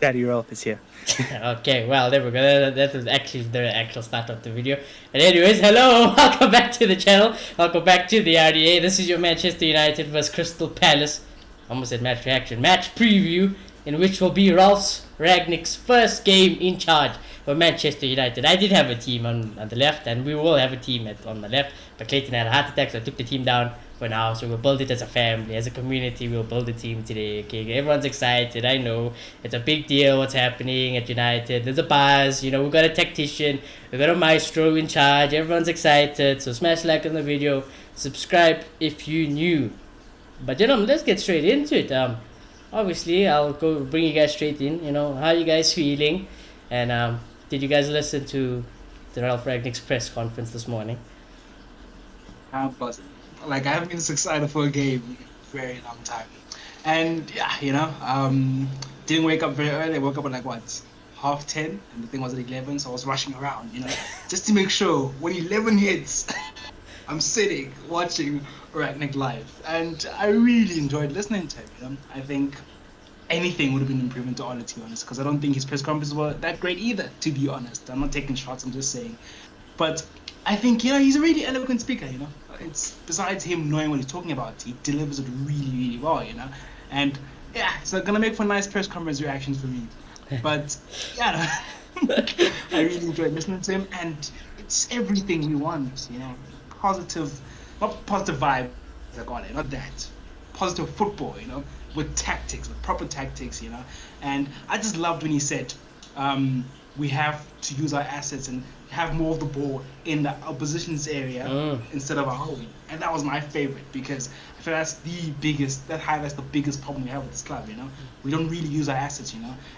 Daddy Ralph is here. Okay, well, there we go. That was actually the actual start of the video. And anyways, hello, welcome back to the channel. Welcome back to the RDA. This is your Manchester United vs Crystal Palace. Almost said match reaction, match preview, in which will be Ralph Rangnick's first game in charge for Manchester United. I did have a team on the left, and we will have a team on the left. But Clayton had a heart attack, so I took the team down for now. So we'll build it as a family, as a community. We'll build a team today. Okay, everyone's excited. I know it's a big deal. What's happening at United? There's a buzz. We've got a tactician. We've got a maestro in charge. Everyone's excited. So smash like on the video. Subscribe if you new. But let's get straight into it. Obviously, I'll go bring you guys straight in. How you guys feeling? And did you guys listen to the Ralph Rangnick's press conference this morning? But I haven't been this excited for a game in a very long time. And yeah, didn't wake up very early. I woke up at 10:30, and the thing was at 11, so I was rushing around, just to make sure when 11 hits, I'm sitting watching Rangnick live, and I really enjoyed listening to him. I think anything would have been an improvement to honor, to be honest, because I don't think his press conferences were that great either, to be honest. I'm not taking shots, I'm just saying. But I think, he's a really eloquent speaker, It's besides him knowing what he's talking about, he delivers it really, really well, And yeah, so gonna make for nice press conference reactions for me. But yeah, I really enjoyed listening to him, and it's everything we want, Positive, not positive vibe, not that. Positive football, with tactics, with proper tactics, And I just loved when he said, we have to use our assets and have more of the ball in the opposition's area instead of our own. And that was my favorite, because I feel that highlights the biggest problem we have with this club, We don't really use our assets,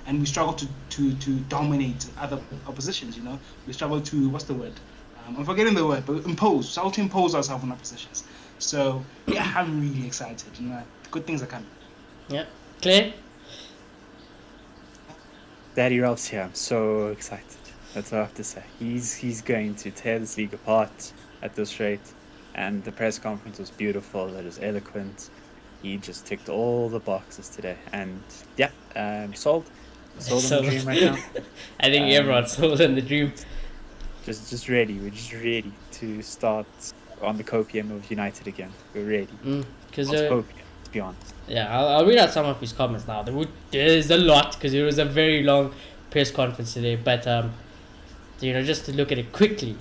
and we struggle to dominate other oppositions, We struggle to, what's the word? I'm forgetting the word, but struggle to impose ourselves on oppositions. So yeah, I'm really excited, good things are coming. Yeah. Clay? Daddy Ralph's here. I'm so excited. That's all I have to say. He's going to tear this league apart at this rate. And the press conference was beautiful. It was eloquent. He just ticked all the boxes today. And yeah, sold. Sold on the dream right now. I think everyone's sold on the dream. Just ready. We're just ready to start on the copium of United again. We're ready. Because copium, to be honest. Yeah, I'll read out some of his comments now. There's a lot, because it was a very long press conference today. But just to look at it quickly,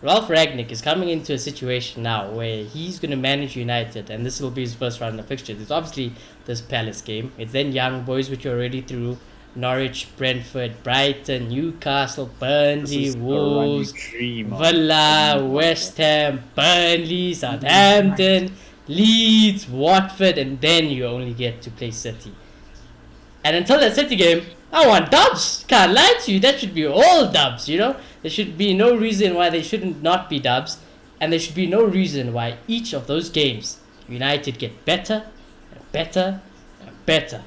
Ralph Rangnick is coming into a situation now where he's going to manage United, and this will be his first round of fixtures. It's obviously this Palace game. It's then Young Boys, which are already through. Norwich, Brentford, Brighton, Newcastle, Burnley, Wolves, Villa, West Ham, Burnley, Southampton, Leeds, Watford, and then you only get to play City. And until that City game, I want dubs. Can't lie to you, that should be all dubs, There should be no reason why they shouldn't not be dubs, and there should be no reason why each of those games United get better and better and better.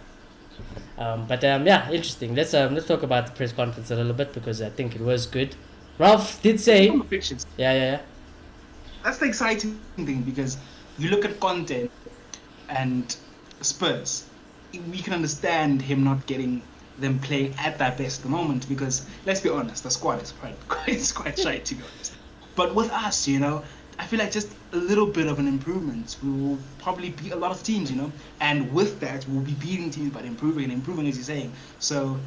Yeah, interesting. Let's talk about the press conference a little bit, because I think it was good. Ralph did say, yeah. That's the exciting thing, because you look at Conte and Spurs, we can understand him not getting them playing at their best at the moment, because let's be honest, the squad is quite shy, to be honest. But with us, I feel like just a little bit of an improvement, we will probably beat a lot of teams, and with that, we'll be beating teams by improving, as you're saying. So,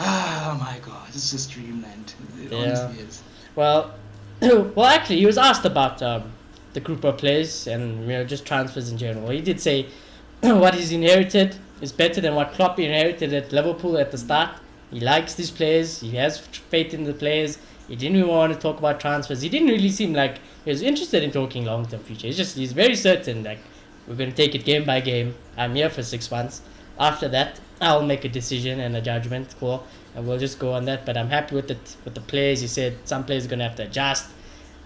oh my God, it's just dreamland. It honestly is. Well, actually, he was asked about the group of players and just transfers in general. He did say what he's inherited is better than what Klopp inherited at Liverpool at the start. He likes these players. He has faith in the players. He didn't even want to talk about transfers. He didn't really seem like he was interested in talking long-term future. He's very certain, we're going to take it game by game. I'm here for 6 months. After that, I'll make a decision and a judgment call, and we'll just go on that. But I'm happy with the players. He said some players are going to have to adjust.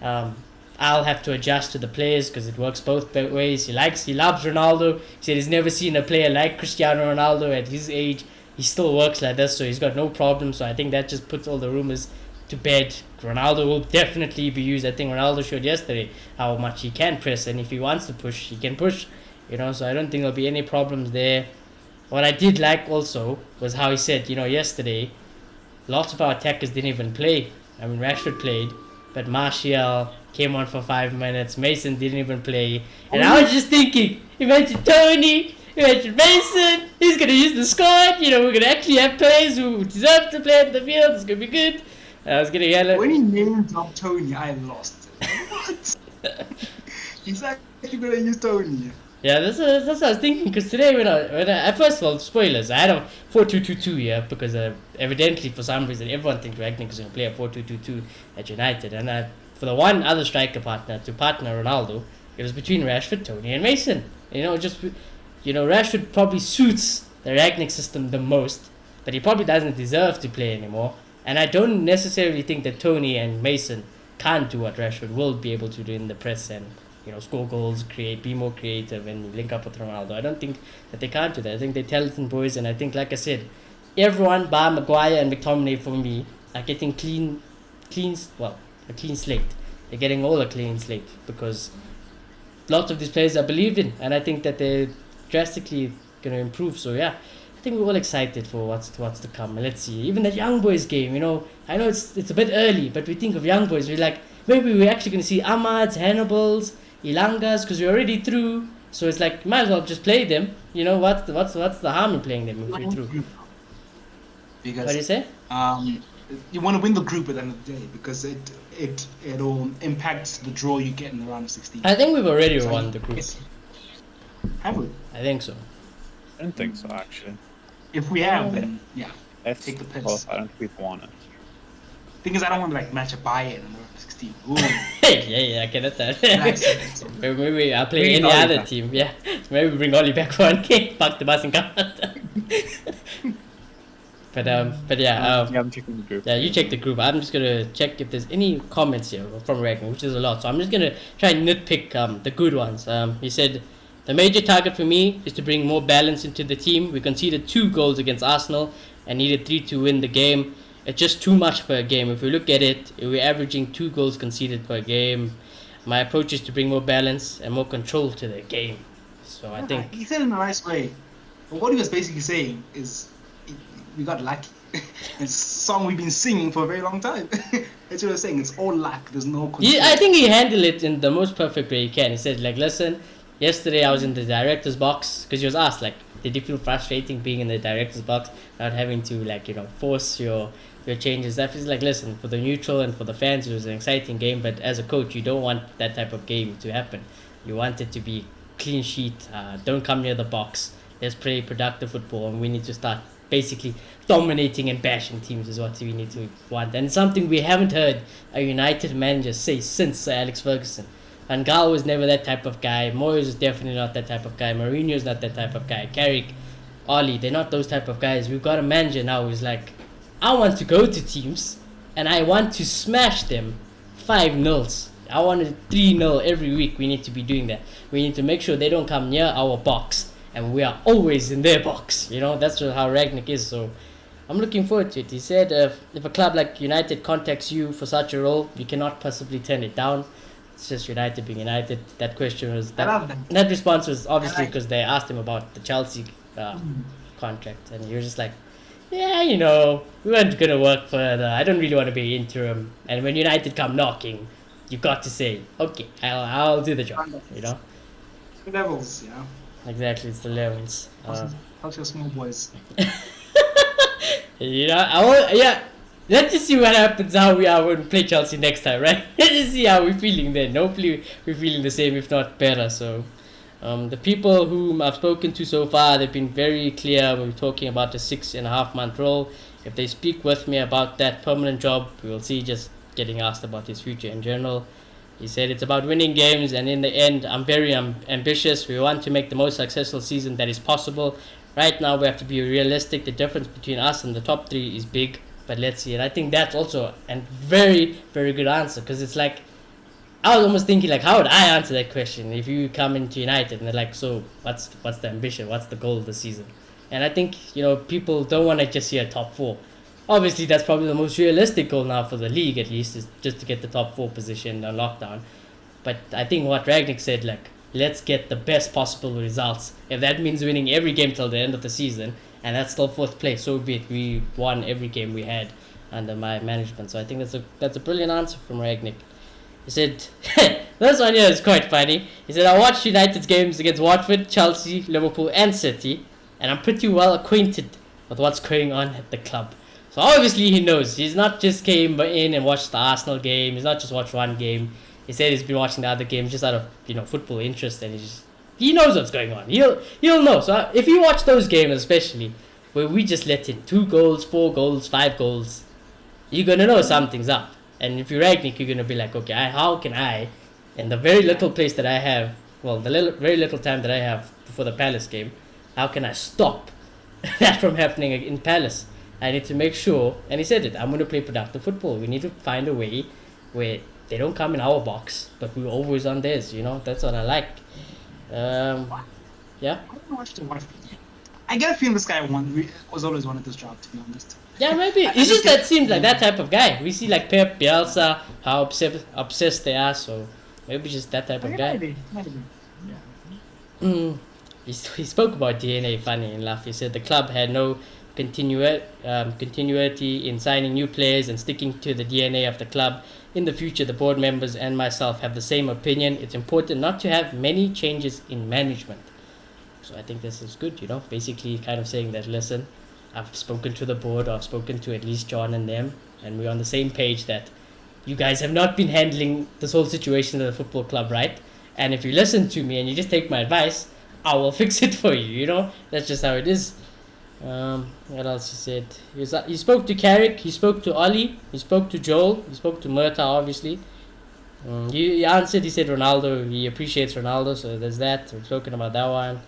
I'll have to adjust to the players, because it works both ways. He loves Ronaldo. He said he's never seen a player like Cristiano Ronaldo at his age. He still works like this, so he's got no problem. So I think that just puts all the rumors to bed. Ronaldo will definitely be used. I think Ronaldo showed yesterday how much he can press, and if he wants to push, he can push. So I don't think there'll be any problems there. What I did like also was how he said, yesterday, lots of our attackers didn't even play. I mean, Rashford played, but Martial came on for 5 minutes. Mason didn't even play. And I was just thinking, imagine Tony, imagine Mason. He's going to use the squad. We're going to actually have players who deserve to play in the field. It's going to be good. And I was going to yell at... When he named dropped Tony, I lost it. What? He's actually going to use Tony. Yeah, that's what I was thinking. Because today, when I first of all, spoilers, I had a 4-2-2-2 here because evidently for some reason everyone thinks Rangnick is going to play a 4-2-2-2 at United, and for the one other striker partner to partner Ronaldo, it was between Rashford, Tony, and Mason. Rashford probably suits the Rangnick system the most, but he probably doesn't deserve to play anymore. And I don't necessarily think that Tony and Mason can't do what Rashford will be able to do in the press and score goals, be more creative, and link up with Ronaldo. I don't think that they can't do that. I think they're talented boys, and I think, like I said, everyone bar Maguire and McTominay for me are getting a clean slate. They're getting all a clean slate because lots of these players are believed in, and I think that they're drastically going to improve. So yeah, I think we're all excited for what's to come. Let's see. Even that young boys game, I know it's a bit early, but we think of young boys, we're like, maybe we're actually going to see Ahmads, Hannibals, Ilangas, because we're already through. So it's like, might as well just play them. What's the harm in playing them if we're through? Because, what do you say? You want to win the group at the end of the day because it'll impact the draw you get in the round of 16. I think we've already won the group. Have we? I think so. I don't think so, actually. If we have, then yeah. Let's take the piss. Well, I don't think we've won it. Thing is, I don't want to match a Bayern in the round of 16. Ooh. yeah, I get that. Maybe I'll play any other team. Yeah, maybe bring Oli back for one game. Fuck the bus and come. But yeah. I'm checking the group. Yeah, you check the group. I'm just gonna check if there's any comments here from Ragnar, which is a lot. So I'm just gonna try and nitpick the good ones. He said, the major target for me is to bring more balance into the team. We conceded 2 goals against Arsenal and needed 3 to win the game. It's just too much per game. If we look at it, we're averaging 2 goals conceded per game. My approach is to bring more balance and more control to the game. So I think he said it in a nice way. But what he was basically saying is, we got lucky. It's a song we've been singing for a very long time. That's what I was saying. It's all luck. There's no control. I think he handled it in the most perfect way he can. He said, listen, yesterday I was in the director's box because he was asked, did you feel frustrating being in the director's box, not having to force your changes? That is listen, for the neutral and for the fans, it was an exciting game, but as a coach, you don't want that type of game to happen. You want it to be clean sheet. Don't come near the box. Let's play productive football, and we need to start basically dominating and bashing teams is what we need to want. And something we haven't heard a United manager say since Sir Alex Ferguson. Van Gaal was never that type of guy. Moyes is definitely not that type of guy. Mourinho's not that type of guy. Carrick, Oli, they're not those type of guys. We've got a manager now who's I want to go to teams and I want to smash them 5-0. I want it 3-0 every week. We need to be doing that. We need to make sure they don't come near our box and we are always in their box. That's how Rangnick is. So I'm looking forward to it. He said if a club like United contacts you for such a role, you cannot possibly turn it down. It's just United being United. That question was that response was obviously because they asked him about the Chelsea contract, and he was just yeah, we weren't gonna work further. I don't really want to be interim. And when United come knocking, you got to say, okay, I'll do the job. Levels, Exactly, it's the levels. How's your small boys? Let's just see what happens, how we are when we play Chelsea next time, right? Let's just see how we're feeling then. Hopefully we're feeling the same, if not better. So the people whom I've spoken to so far, they've been very clear when we're talking about the 6.5-month role. If they speak with me about that permanent job, we will see, just getting asked about his future in general. He said it's about winning games, and in the end, I'm very ambitious. We want to make the most successful season that is possible. Right now, we have to be realistic. The difference between us and the top 3 is big, but let's see. And I think that's also a very, very good answer, because it's I was almost thinking, how would I answer that question if you come into United and they're so what's the ambition? What's the goal of the season? And I think, people don't want to just see a top 4. Obviously, that's probably the most realistic goal now for the league, at least, is just to get the top 4 position on lockdown. But I think what Rangnick said, let's get the best possible results. If that means winning every game till the end of the season, and that's still fourth place, so be it. We won every game we had under my management. So I think that's a brilliant answer from Rangnick. He said, this one here is quite funny. He said, I watched United's games against Watford, Chelsea, Liverpool, and City, and I'm pretty well acquainted with what's going on at the club. So obviously he knows. He's not just came in and watched the Arsenal game. He's not just watched one game. He said he's been watching the other games just out of football interest, and he knows what's going on. He'll know. So if you watch those games, especially where we just let in 2 goals, 4 goals, 5 goals, you're gonna know something's up. And if you're Rangnick, you're gonna be like, okay, how can I, in the very little place that I have, well, very little time that I have before the Palace game, how can I stop that from happening in Palace? I need to make sure, and he said it, I'm gonna play productive football. We need to find a way where they don't come in our box, but we're always on theirs. That's what I like. Yeah. I don't watch the Watford game. I get a feeling this guy was always wanted this job, to be honest. Yeah, maybe. It's just that seems like that type of guy. We see like Pep, Bielsa, how obsessed they are, so maybe just that type of guy. Maybe. Yeah. He spoke about DNA, funny enough. He said the club had no continuity in signing new players and sticking to the DNA of the club. In the future, the board members and myself have the same opinion. It's important not to have many changes in management. So I think this is good, basically kind of saying that, listen, I've spoken to the board, I've spoken to at least John and them, and we're on the same page that you guys have not been handling this whole situation at the football club right. And if you listen to me and you just take my advice, I will fix it for you, That's just how it is. What else he said? He spoke to Carrick, he spoke to Ollie, he spoke to Joel, he spoke to Murta, obviously. He answered, he said Ronaldo, he appreciates Ronaldo, so there's that. We've spoken about that one.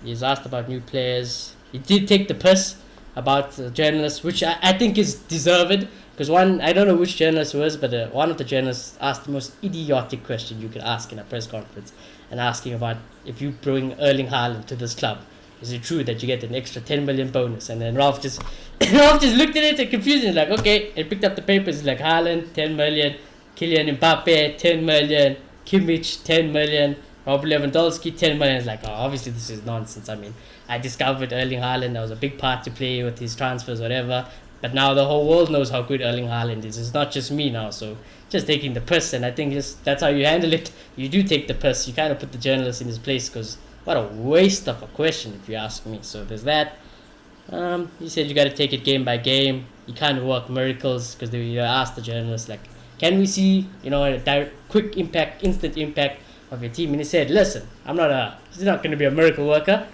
He's asked about new players. He did take the piss about journalists, which I think is deserved. Because I don't know which journalist it was, but one of the journalists asked the most idiotic question you could ask in a press conference, and asking about if you bring Erling Haaland to this club, is it true that you get an extra 10 million bonus? And then Ralph just looked at it and confused and like, okay, and picked up the papers like Haaland 10 million, Kylian Mbappe 10 million, Kimmich 10 million, Robert Lewandowski 10 million. It's like, oh, obviously this is nonsense. I mean, I discovered Erling Haaland. That was a big part to play with his transfers, whatever. But now the whole world knows how good Erling Haaland is. It's not just me now. So just taking the piss, and I think that's how you handle it. You do take the piss. You kind of put the journalist in his place, because what a waste of a question, if you ask me. So there's that. He said you got to take it game by game. You can't work miracles, because they asked the journalist, like, can we see, a direct, quick impact, instant impact of your team? And he said, listen, he's not going to be a miracle worker.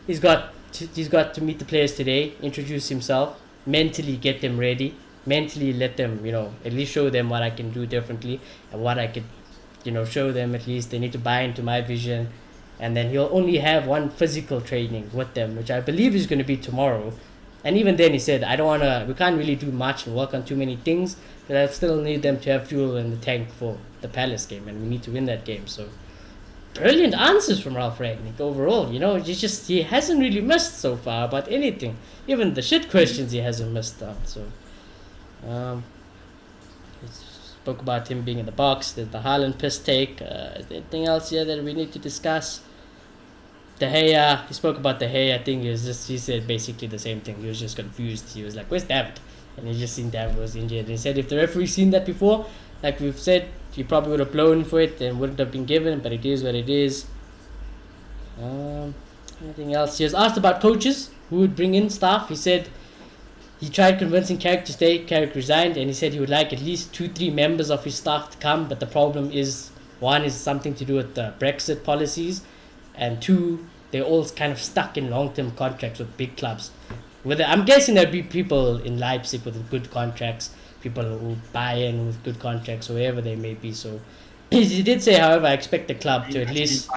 He's got to meet the players today, introduce himself, mentally get them ready, mentally let them, at least show them what I can do differently, and what I could, show them at least. They need to buy into my vision. And then he'll only have one physical training with them, which I believe is going to be tomorrow. And even then he said, we can't really do much and work on too many things, but I still need them to have fuel in the tank for the Palace game, and we need to win that game. So brilliant answers from Ralph Rangnick overall. He hasn't really missed so far about anything. Even the shit questions he hasn't missed on. So he spoke about him being in the box, the Haaland piss take. Is there anything else here that we need to discuss? De Gea, he spoke about De Gea. I think he said basically the same thing. He was just confused. He was like, where's David? And he just seen David was injured. And he said if the referee seen that before, like we've said, he probably would have blown for it and wouldn't have been given, but it is what it is. Anything else? He was asked about coaches who would bring in staff. He said he tried convincing Carrick to stay. Carrick resigned, and he said he would like at least 2-3 members of his staff to come, but the problem is, one is something to do with the Brexit policies, and two, they're all kind of stuck in long-term contracts with big clubs. I'm guessing there'd be people in Leipzig with good contracts, people who buy in with good contracts, wherever they may be. So he did say, however, I expect the club to at least,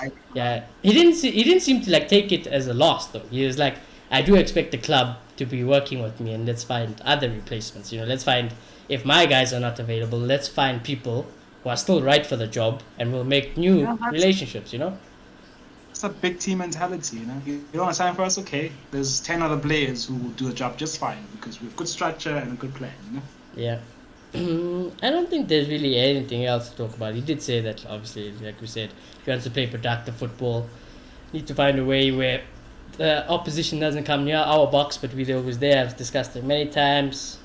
he didn't seem to like take it as a loss though. He was like, I do expect the club to be working with me, and let's find other replacements. Let's find, if my guys are not available, let's find people who are still right for the job, and we'll make new relationships. It's a big team mentality. You don't want to sign for us, okay? There's 10 other players who will do the job just fine, because we have good structure and a good plan. Yeah. I don't think there's really anything else to talk about. He did say that, obviously, like we said, he wants to play productive football. Need to find a way where the opposition doesn't come near our box, but we're always there. I've discussed it many times.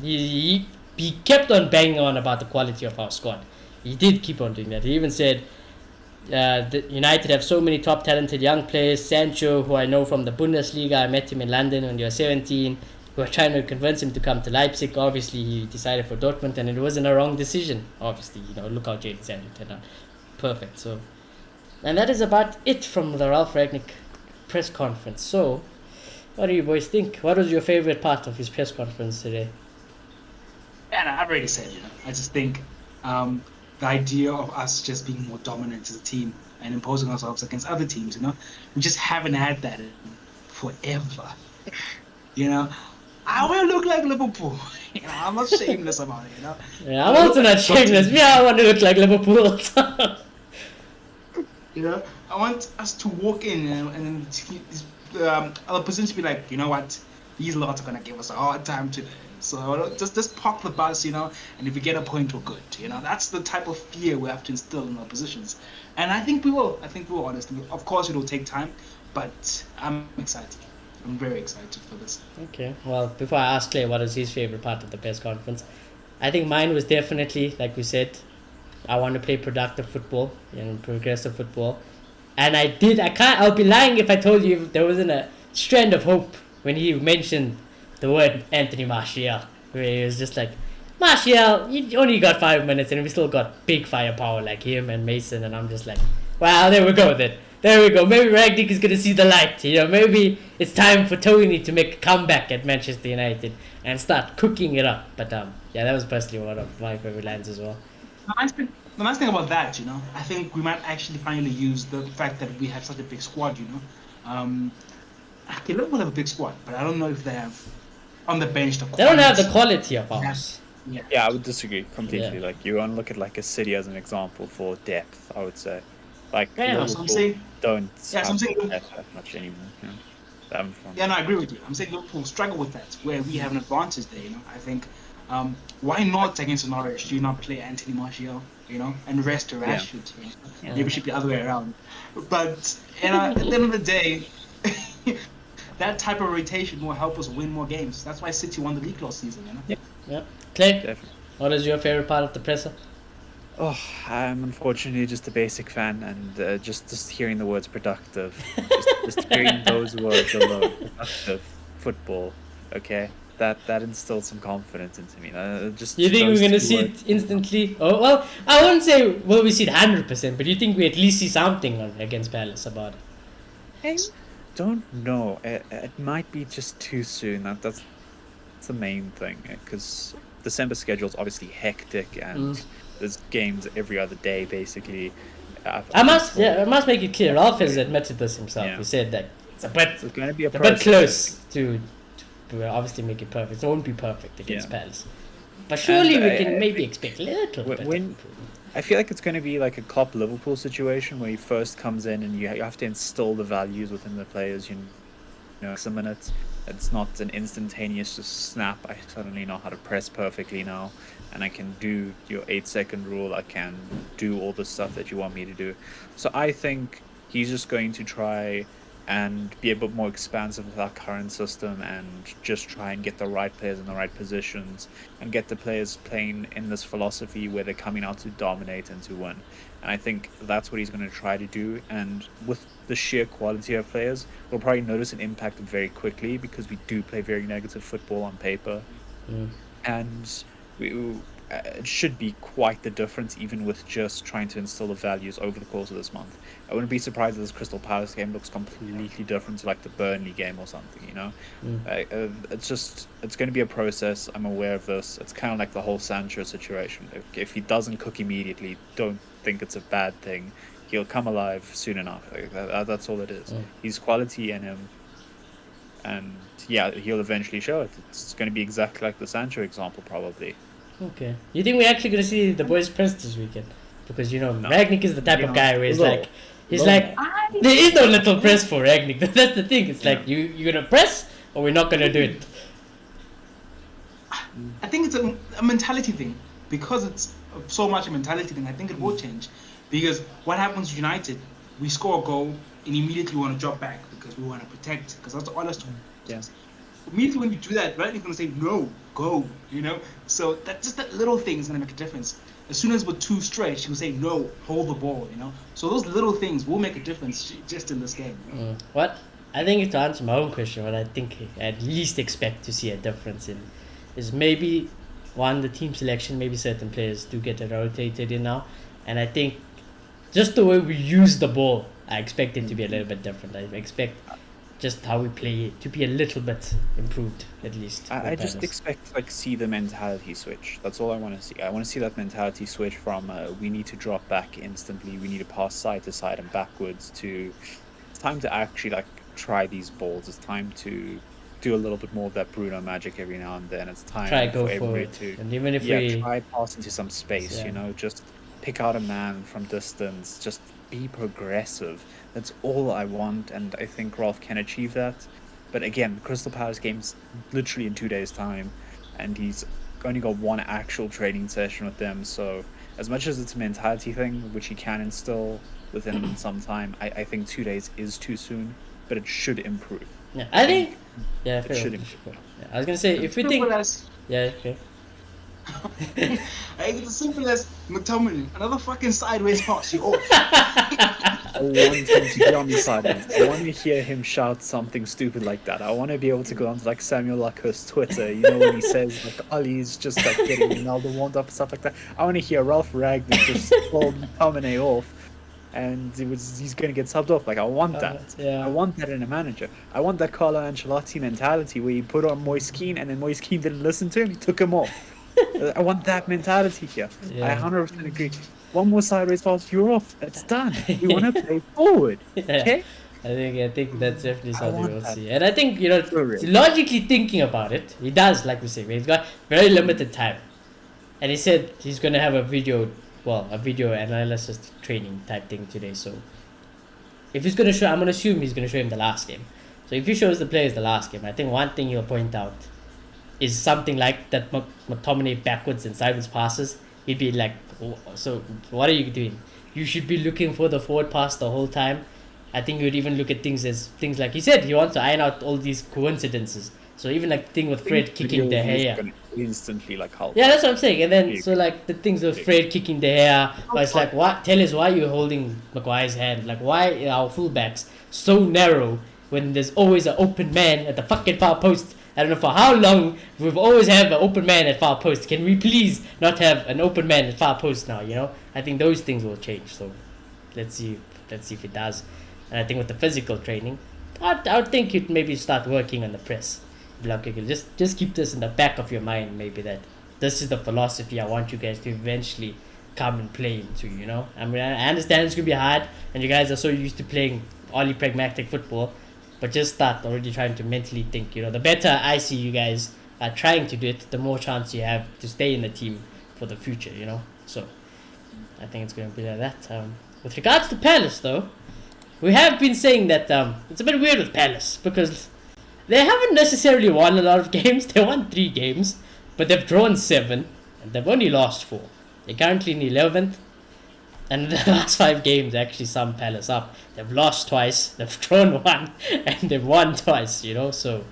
He kept on banging on about the quality of our squad. He did keep on doing that. He even said that United have so many top talented young players. Sancho, who I know from the Bundesliga, I met him in London when he was 17. We were trying to convince him to come to Leipzig. Obviously, he decided for Dortmund, and it wasn't a wrong decision. Obviously, look how Jadon Sancho turned out. Perfect. So, and that is about it from the Ralph Rangnick press conference. So, what do you boys think? What was your favorite part of his press conference today? And I've already said, I just think the idea of us just being more dominant as a team and imposing ourselves against other teams, we just haven't had that in forever. I want to look like Liverpool. I'm not shameless about it. Yeah, I'm also not shameless. Me, I want to look like Liverpool. I want us to walk in and other positions to be like, you know what, these lots are gonna give us a hard time today. So just park the bus, and if we get a point, we're good. That's the type of fear we have to instill in our positions, and I think we will. Honestly, of course, it'll take time, but I'm excited. I'm very excited for this. Okay, well, before I ask Clay what is his favorite part of the press conference, I think mine was definitely, like we said, I want to play productive football and progressive football. And I'll be lying if I told you there wasn't a strand of hope when he mentioned the word Anthony Martial, where he was just like, Martial, you only got 5 minutes and we still got big firepower like him and Mason. And I'm just like, wow, there we go then. There we go. Maybe Rangnick is going to see the light. Maybe it's time for Tony to make a comeback at Manchester United and start cooking it up. But yeah, that was personally one of my favorite lines as well. The nice thing about that, I think we might actually finally use the fact that we have such a big squad, Okay, Liverpool have a big squad, but I don't know if they have on the bench the quality. They don't have the quality of ours. Yeah, I would disagree completely. Yeah. Like, you want to look at like a City as an example for depth, I would say. Like, Yeah, so I'm saying, don't Yeah, so I'm saying- have that much anymore. They haven't fun. Yeah, no, I agree with you. I'm saying Liverpool struggle with that, where we have an advantage there. I think, why not against Norwich? Do you not play Anthony Martial? And rest Rashford? Yeah. Maybe it should be the other way around. But at the end of the day, that type of rotation will help us win more games. That's why City won the league last season. Yeah. Clay, Definitely. what is your favorite part of the presser? Oh, I'm unfortunately just a basic fan, and just hearing the words productive, just hearing those words alone, productive football, okay, that instills some confidence into me. You think we're those going to two see words. it instantly? Oh, well, I wouldn't say will we see it 100%, but you think we at least see something against Palace about it? Don't know. It might be just too soon. That's the main thing, because December schedule's obviously hectic, and there's games every other day basically. I must make it clear. Ralph has admitted this himself. Yeah. He said that it's a So it's going to be a bit process. close to obviously make it perfect. It won't be perfect against Yeah. Palace, but surely And we I can maybe think expect a little bit. when I feel like it's going to be like a Klopp Liverpool situation where he first comes in and you have to instill the values within the players. Some minutes. It's not an instantaneous just snap. I suddenly know how to press perfectly now, and I can do your 8-second rule. I can do all the stuff that you want me to do. So I think he's just going to try and be a bit more expansive with our current system and just try and get the right players in the right positions and get the players playing in this philosophy where they're coming out to dominate and to win. And I think that's what he's going to try to do. And with the sheer quality of players, we'll probably notice an impact very quickly because we do play very negative football on paper. And it should be quite the difference, even with just trying to instill the values over the course of this month. I wouldn't be surprised if this Crystal Palace game looks completely different to like the Burnley game or something, it's going to be a process. I'm aware of this. It's kind of like the whole Sancho situation. If he doesn't cook immediately, don't think it's a bad thing. He'll come alive soon enough. That's all it is. He's quality in him, and yeah, he'll eventually show it. It's going to be exactly like the Sancho example, probably. Okay. You think we're actually gonna see the boys press this weekend? Because Rangnick is the type of guy where he's like, there is no little press for Rangnick. That's the thing. It's like you're gonna press or we're not gonna do it. I think it's a mentality thing because it's so much a mentality thing. I think it will change because what happens with United, we score a goal and immediately want to drop back because we want to protect because that's the honest Yeah. immediately when you do that, right, you're gonna say no, go, So that just that little thing is gonna make a difference. As soon as we're too straight, she'll say no, hold the ball, So those little things will make a difference just in this game. What I think, to answer my own question, what I think I at least expect to see a difference in is maybe one, the team selection. Maybe certain players do get rotated in now, and I think just the way we use the ball, I expect it to be a little bit different. I expect just how we play it to be a little bit improved, at least. I just expect like see the mentality switch. That's all I want to see. I want to see that mentality switch from we need to drop back instantly, we need to pass side to side and backwards, to it's time to actually like try these balls. It's time to do a little bit more of that Bruno magic every now and then. It's time Try go for everybody forward, to and even if we try pass into some space. Yeah. Just pick out a man from distance. Just be progressive. That's all I want, and I think Rolf can achieve that. But again, Crystal Palace game's literally in 2 days' time, and he's only got one actual training session with them. So as much as it's a mentality thing, which he can instill within him in some time, I think 2 days is too soon, but it should improve. Yeah, I think. Yeah, It fair should enough. improve. Yeah, I was gonna say if we think. Simple as, Yeah. Okay. it's as simple as McTominay, another fucking sideways pass, you off. I want him to get on the sidelines. I want to hear him shout something stupid like that. I want to be able to go onto like Samuel Lacoste's Twitter, when he says like Ollie's just like getting Ronaldo warmed up and stuff like that. I want to hear Ralph Ragnick just pull McTominay off, and he's going to get subbed off. Like I want that. Yeah. I want that in a manager. I want that Carlo Ancelotti mentality where he put on Moise Keane and then Moise Keane didn't listen to him. He took him off. I want that mentality here. Yeah. I 100% agree. One more sideways pass, you're off. It's done. We want to play forward. Okay? I think that's definitely I something want we'll that. see. And I think, For real. logically thinking about it, he does, like we say, he's got very limited time. And he said he's going to have a video analysis training type thing today. So if he's going to show, I'm going to assume he's going to show him the last game. So if he shows the players the last game, I think one thing he'll point out is something like that McTominay backwards and sideways passes. He'd be like, so what are you doing? You should be looking for the forward pass the whole time. I think you'd even look at things like he said he wants to iron out all these coincidences. So even like the thing with Fred kicking the hair. Instantly like help. Yeah, that's what I'm saying. And then so like the things with Fred kicking the hair, but it's like, what? Tell us why you're holding Maguire's hand. Like why are our fullbacks so narrow when there's always an open man at the fucking far post? I don't know for how long we've always had an open man at far post. Can we please not have an open man at far post now? I think those things will change. So let's see if it does. And I think with the physical training, I would think you'd maybe start working on the press. Like, okay, just keep this in the back of your mind. Maybe that this is the philosophy I want you guys to eventually come and play into. I mean, I understand it's gonna be hard, and you guys are so used to playing only pragmatic football. But just start already trying to mentally think. The better I see you guys are trying to do it, the more chance you have to stay in the team for the future. So I think it's going to be like that. With regards to Palace, though, we have been saying that it's a bit weird with Palace because they haven't necessarily won a lot of games. They won 3 games, but they've drawn 7 and they've only lost 4. They're currently in 11th. And in the last 5 games, actually, sum Palace up. They've lost twice, they've drawn 1, and they've won twice. So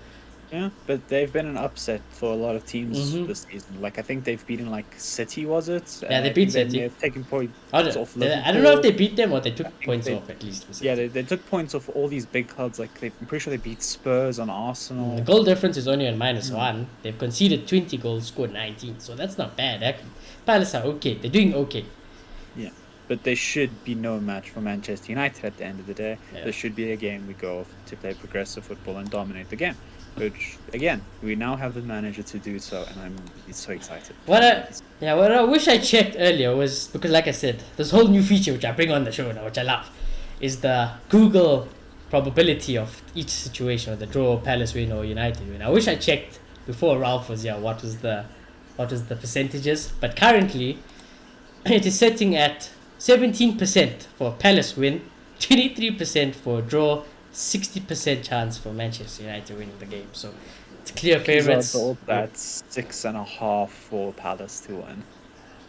Yeah, but they've been an upset for a lot of teams this season. Like I think they've beaten like City, was it? Yeah, they beat City. They're taking points I off don't know Liverpool. if they beat them or they took points off at least. Yeah, they took points off all these big clubs. Like I'm pretty sure they beat Spurs on Arsenal. The goal difference is only on -1. They've conceded 20 goals, scored 19, so that's not bad. Actually, Palace are okay. They're doing okay. Yeah, but they should be no match for Manchester United at the end of the day. Yeah. There should be a game we go off to play progressive football and dominate the game. Which again, we now have the manager to do so, and I'm so excited. What I wish I checked earlier was because, like I said, this whole new feature which I bring on the show now, which I love, is the Google probability of each situation, or the draw, Palace win, or United win. I wish I checked before Ralph was here what was the percentages, but currently it is setting at 17% for Palace win, 23% for draw, 60% chance for Manchester United winning the game. So clear favorites. Odds at 6.5 for Palace to win.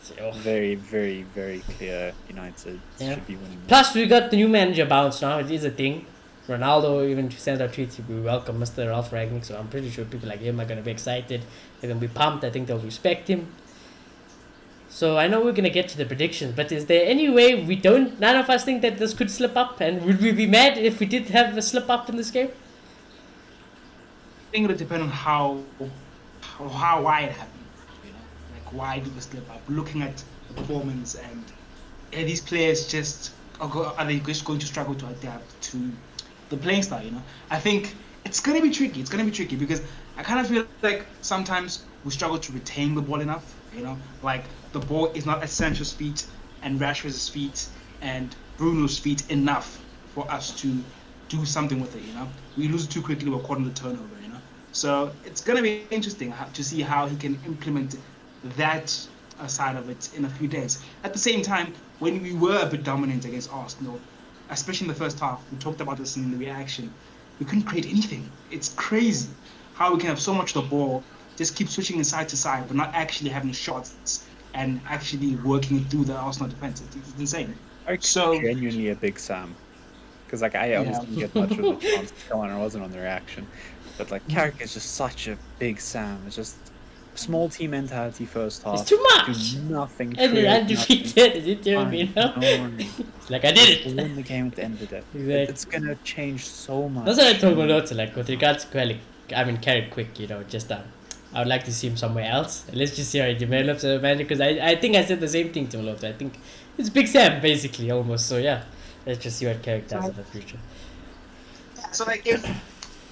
So, Very, very, very clear. United Yeah. should be winning. plus, we got the new manager bounce now. It is a thing. Ronaldo even sent out tweets. We welcome Mr. Ralph Rangnick. So I'm pretty sure people like him are gonna be excited. They're gonna be pumped. I think they'll respect him. So I know we're gonna get to the predictions, but is there any way none of us think that this could slip up? And would we be mad if we did have a slip up in this game? I think it'll depend on why it happened. You know, like why did we slip up? Looking at the performance and are these players are they just going to struggle to adapt to the playing style? You know, I think it's gonna be tricky. It's gonna be tricky because I kind of feel like sometimes we struggle to retain the ball enough. You know, like the ball is not at Sancho's feet and Rashford's feet and Bruno's feet enough for us to do something with it. You know, we lose it too quickly. We're caught in the turnover. You know, so it's gonna be interesting to see how he can implement that side of it in a few days. At the same time, when we were a bit dominant against Arsenal, especially in the first half, we talked about this in the reaction. We couldn't create anything. It's crazy how we can have so much of the ball, just keep switching side to side, but not actually having shots and actually working it through the Arsenal defense. It's insane. So genuinely a big Sam, because like I almost didn't get much of a chance to tell, and I wasn't on the reaction. But like Carrick is just such a big Sam. It's just small team mentality first half. It's too much. Do nothing. And they're undefeated. Is it terrible? You know? It's like I did We'll it. win the game at the end of the day. Exactly. It's gonna change so much. That's what I told Malota, like with regards to Carrick Quick, you know, just I would like to see him somewhere else. Let's just see how he develops as a manager, because I think I said the same thing to Malota. I think it's Big Sam basically almost. So yeah, let's just see what Carrick does in the future. So like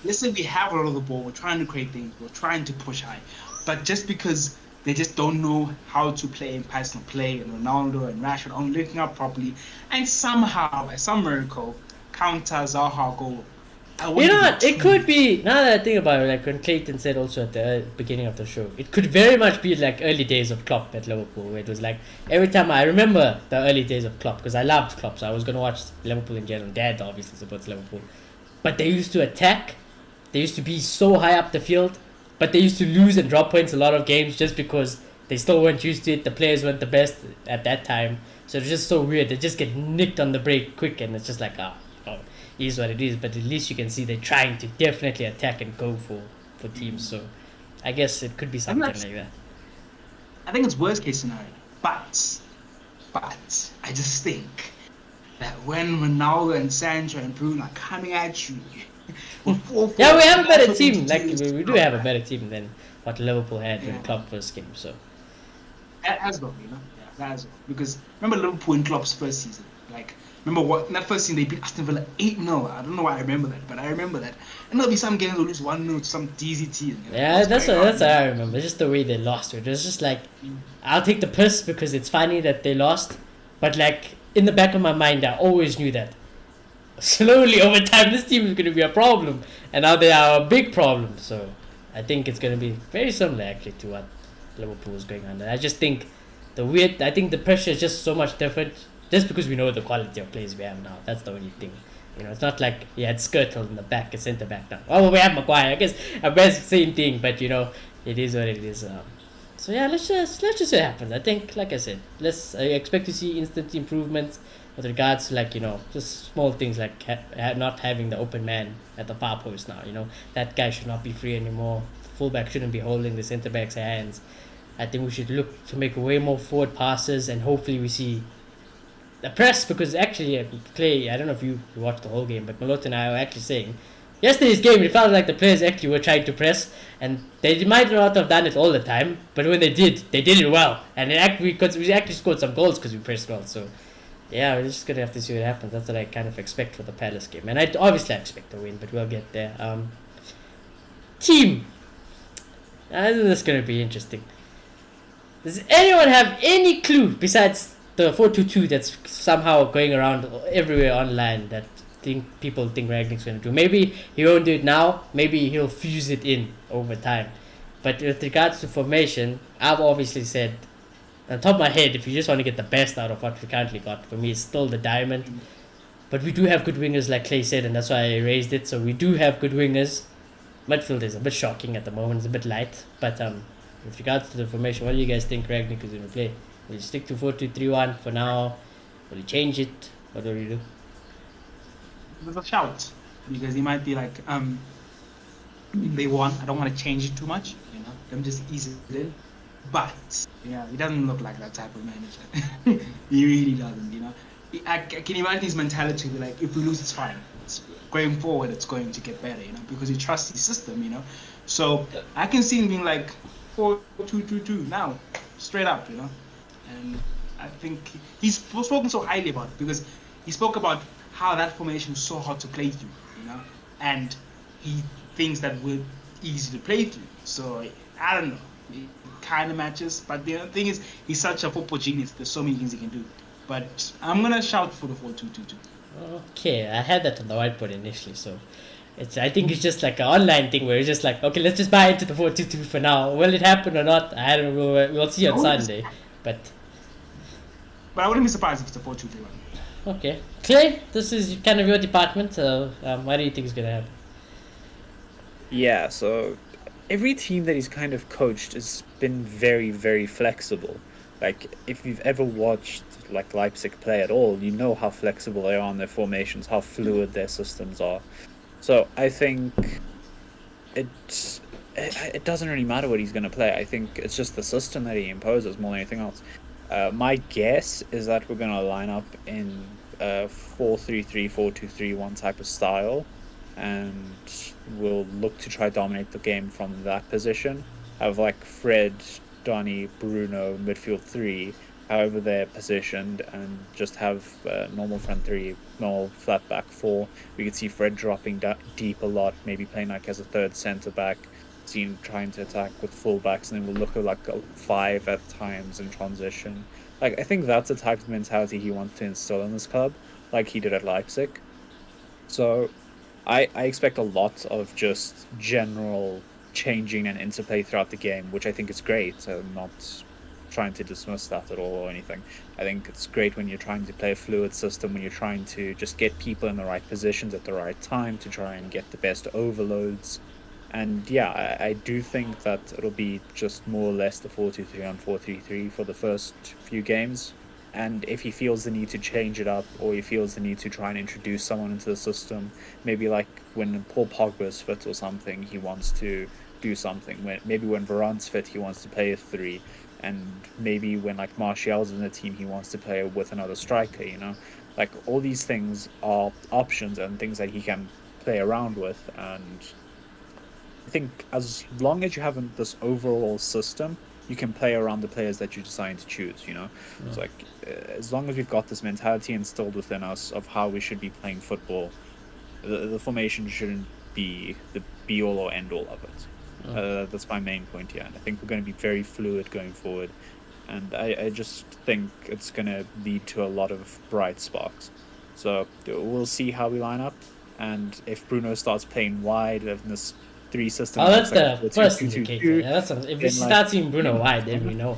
let's say we have a lot of the ball, we're trying to create things, we're trying to push high, but just because they just don't know how to play in personal play, and Ronaldo and Rashford aren't looking up properly, and somehow, by some miracle, counter Zaha goal. You know what? It could be, now that I think about it, like when Clayton said also at the beginning of the show, it could very much be like early days of Klopp at Liverpool, where it was like every time I remember the early days of Klopp, because I loved Klopp, so I was going to watch Liverpool in general. Dad obviously supports Liverpool. But they used to attack, they used to be so high up the field, but they used to lose and drop points a lot of games just because they still weren't used to it. The players weren't the best at that time. So it's just so weird. They just get nicked on the break quick, and it's just like, it is what it is. But at least you can see they're trying to definitely attack and go for teams. So I guess it could be something like that. I think it's worst case scenario. But I just think that when Ronaldo and Sancho and Bruno are coming at you, yeah, we have a better team. Like we do have a better team than what Liverpool had in Klopp first game. So as well, you know, as well. Because remember Liverpool in Klopp's first season. Like remember what in that first season they beat Aston Villa 8-0. I don't know why I remember that, but I remember that. And there'll be some games they'll lose 1-0 to some DZ team. You know? Yeah, that's what I remember. Just the way they lost. It was just like I'll take the piss because it's funny that they lost, but like in the back of my mind, I always knew that slowly over time this team is going to be a problem, and now they are a big problem. So I think it's going to be very similar actually to what Liverpool is going under. I just think I think the pressure is just so much different just because we know the quality of players we have now. That's the only thing. You know, it's not like you had Skirtle in the back, a centre back now. Oh, well, we have Maguire. I guess same thing, but you know, it is what it is. So yeah, let's just see what happens. I think, like I said, I expect to see instant improvements with regards to, like, you know, just small things like not having the open man at the far post now. You know, that guy should not be free anymore. The fullback shouldn't be holding the centre back's hands. I think we should look to make way more forward passes, and hopefully we see the press, because actually Clay, I don't know if you watched the whole game, but Malota and I were actually saying yesterday's game it felt like the players actually were trying to press, and they might not have done it all the time, but when they did it well, and we actually scored some goals because we pressed well. So yeah, we're just gonna have to see what happens. That's what I kind of expect for the Palace game, and I expect a win, but we'll get there. Team, I think that's gonna be interesting. Does anyone have any clue besides the 4-2-2 that's somehow going around everywhere online that people think Rangnick's going to do? Maybe he won't do it now. Maybe he'll fuse it in over time. But with regards to formation, I've obviously said, on top of my head, if you just want to get the best out of what we currently got, for me it's still the diamond. But we do have good wingers, like Clay said, and that's why I raised it. So we do have good wingers. midfield is a bit shocking at the moment. It's a bit light. But with regards to the formation, what do you guys think Rangnick is going to play? Will you stick to 4-2-3-1 for now? Will you change it? What will you do? There's a shout because he might be like, they won. I don't want to change it too much. Them just ease it in. But yeah, he doesn't look like that type of manager. He really doesn't. I can imagine his mentality be like, if we lose, it's fine. Going forward, it's going to get better. Because he trusts his system. So I can see him being like 4-2-2-2 now, straight up. And I think he's spoken so highly about it because he spoke about how that formation is so hard to play through. And he thinks that we're easy to play through. So I don't know. It kind of matches, but the thing is, he's such a football genius. There's so many things he can do. But I'm gonna shout for the 4-2-2-2. Okay, I had that on the whiteboard initially, so I think it's just like an online thing where it's just like, okay, let's just buy into the 4-2-2 for now. Will it happen or not? I don't know. We'll see on Sunday. But I wouldn't be surprised if it's a 4-2-3-1. Okay, Clay, this is kind of your department. So what do you think is gonna happen? Yeah, so every team that he's kind of coached has been very, very flexible. Like, if you've ever watched like Leipzig play at all, you know how flexible they are on their formations, how fluid their systems are. So I think it doesn't really matter what he's going to play. I think it's just the system that he imposes more than anything else. My guess is that we're going to line up in 4-3-3, 4-2-3-1 type of style, and we'll look to try dominate the game from that position. Have like Fred, Donny, Bruno, midfield three, however they're positioned, and just have normal front three, normal flat back four. We could see Fred dropping deep a lot, maybe playing like as a third centre back, see him trying to attack with full backs, and then we'll look at like a five at times in transition. Like, I think that's the type of mentality he wants to instill in this club, like he did at Leipzig. So I expect a lot of just general changing and interplay throughout the game, which I think is great. I'm not trying to dismiss that at all or anything. I think it's great when you're trying to play a fluid system, when you're trying to just get people in the right positions at the right time to try and get the best overloads. And yeah, I do think that it'll be just more or less the 4-2-3 on 4-3-3 for the first few games. And if he feels the need to change it up, or he feels the need to try and introduce someone into the system, maybe like when Paul Pogba's fit or something, he wants to do something. Maybe when Varane's fit, he wants to play a three, and maybe when like Martial's in the team, he wants to play with another striker. Like all these things are options and things that he can play around with. And I think as long as you have this overall system, you can play around the players that you decide to choose. It's like as long as we've got this mentality instilled within us of how we should be playing football, the formation shouldn't be the be all or end all of it. That's my main point here. And I think we're going to be very fluid going forward, and I just think it's going to lead to a lot of bright sparks. So we'll see how we line up, and if Bruno starts playing wide in this three system. Oh, that's the first indicator. Yeah, if we start seeing Bruno wide, then we know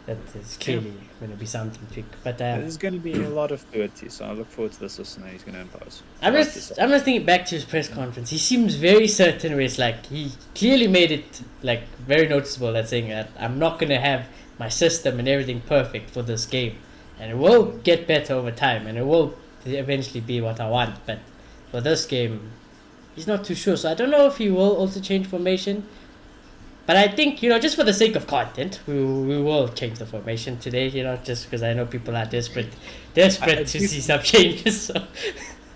that is clearly going to be something big. But there's going to be a lot of fluidity, so I look forward to the system that he's going to impose. I'm just thinking back to his press conference. He seems very certain where it's like he clearly made it like very noticeable that saying that I'm not going to have my system and everything perfect for this game, and it will get better over time, and it will eventually be what I want. But for this game, he's not too sure, so I don't know if he will also change formation. But I think, just for the sake of content, we will change the formation today, just because I know people are desperate to see some changes. So.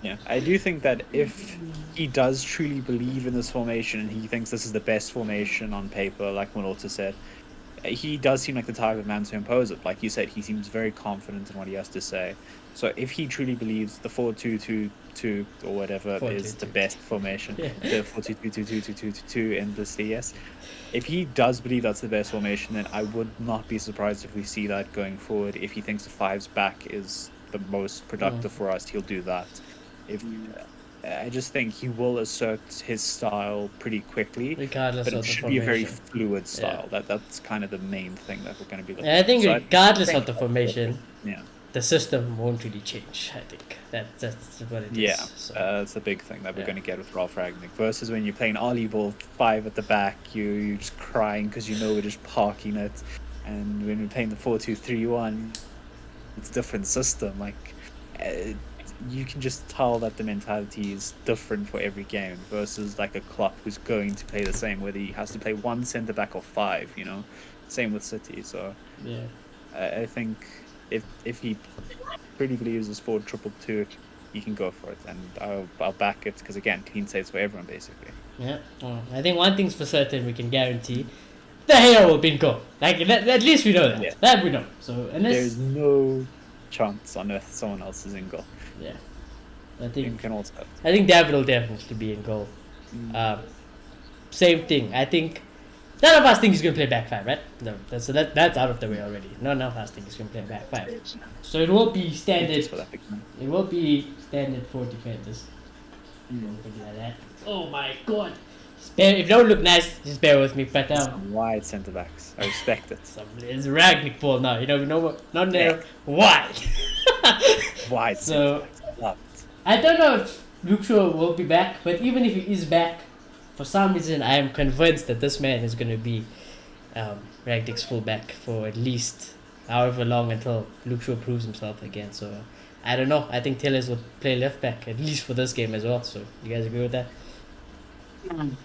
Yeah, I do think that if he does truly believe in this formation and he thinks this is the best formation on paper, like Malota said, he does seem like the type of man to impose it. Like you said, he seems very confident in what he has to say. So if he truly believes the 4-2-2-2 or whatever is the best formation, the 4-2-2-2-2-2-2 endlessly, yes. If he does believe that's the best formation, then I would not be surprised if we see that going forward. If he thinks the five's back is the most productive for us, he'll do that. I just think he will assert his style pretty quickly, regardless but it of the should formation. be a very fluid style. That's kind of the main thing that we're going to be looking I think for. regardless of the formation, the system won't really change. I think that's what it is. Yeah, So, that's a big thing that we're Yeah. going to get with Ralph Ragnick. Versus when you're playing Ollie Ball 5 at the back, you're just crying because you know we're just parking it. And when we're playing the 4-2-3-1, it's a different system. Like, you can just tell that the mentality is different for every game versus like a Klopp who's going to play the same, whether he has to play one centre back or 5. Same with City. So yeah. I think if he really believes it's 4-2-2, he can go for it, and I'll back it because again, clean saves for everyone basically. Yeah. I think one thing's for certain we can guarantee. The hero will be in goal. Like at least we know that. Yeah. That we know. So unless There's no chance on earth someone else is in goal. yeah, I You think can also. David will definitely be in goal. Mm. Same thing. I think none of us think he's gonna play back 5, right? No, that's out of the way already. None of us think he's gonna play back 5. So it will be standard. Just for that big man. It will be standard for defenders. Mm. Something like that. Oh my god! If you don't look nice, just bear with me. But Some wide centre backs. I respect it. it's Ragnick ball now. Not there. Wide. Wide So- centre backs. I love it. I don't know if Luke Shaw will be back, but even if he is back, for some reason I am convinced that this man is going to be Ragnick's fullback for at least however long until Luke Shaw proves himself again. So I don't know. I think Tellers will play left back at least for this game as well. So you guys agree with that?